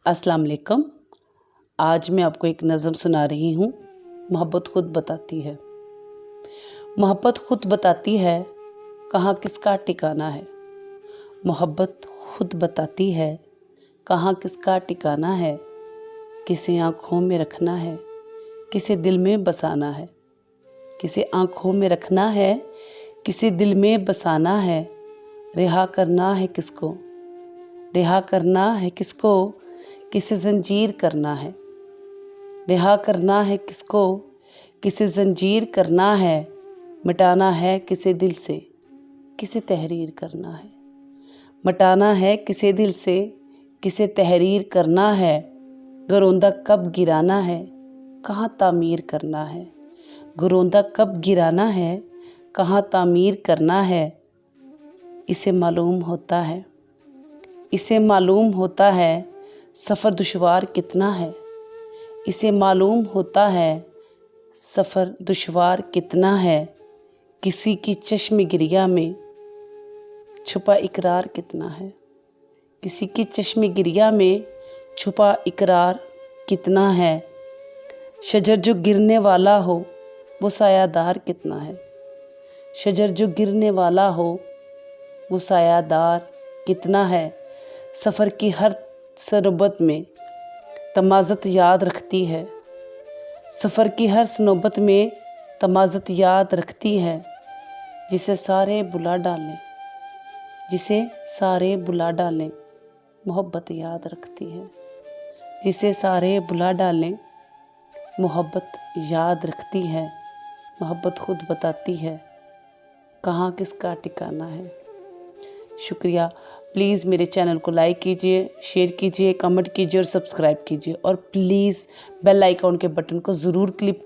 अस्सलाम वालेकुम। आज मैं आपको एक नज़म सुना रही हूँ। मोहब्बत खुद बताती है। मोहब्बत खुद बताती है कहाँ किसका ठिकाना है। मोहब्बत खुद बताती है कहाँ किसका ठिकाना है। किसे आँखों में रखना है, किसे दिल में बसाना है। किसे आँखों में रखना है, किसे दिल में बसाना है। रिहा करना है किसको, रिहा करना है किसको, किसे जंजीर करना है। रिहा करना है किसको, किसे जंजीर करना है। मिटाना है किसे दिल से, किसे तहरीर करना है। मिटाना है किसे दिल से, किसे तहरीर करना है। घरौंदा कब गिराना है, कहाँ तामीर करना है। घरौंदा कब गिराना है, कहाँ तामीर करना है। इसे मालूम होता है, इसे मालूम होता है सफ़र दुश्वार कितना है। इसे मालूम होता है सफ़र दुश्वार कितना है। किसी की चश्म गिरिया में छुपा इकरार कितना है। किसी की चश्म गिरिया में छुपा इकरार कितना है। शजर जो गिरने वाला हो वो सायादार कितना है। शजर जो गिरने वाला हो वो सायादार कितना है। सफ़र की हर सनोबत में तमाज़त याद रखती है। सफ़र की हर सनोबत में तमाज़त याद रखती है। जिसे सारे बुला डालें, जिसे सारे बुला डालें, मोहब्बत याद रखती है। जिसे सारे बुला डालें, मोहब्बत याद रखती है। मोहब्बत खुद बताती है कहाँ किसका ठिकाना है। शुक्रिया। प्लीज़ मेरे चैनल को लाइक कीजिए, शेयर कीजिए, कमेंट कीजिए और सब्सक्राइब कीजिए। और प्लीज़ बेल आइकॉन के बटन को ज़रूर क्लिक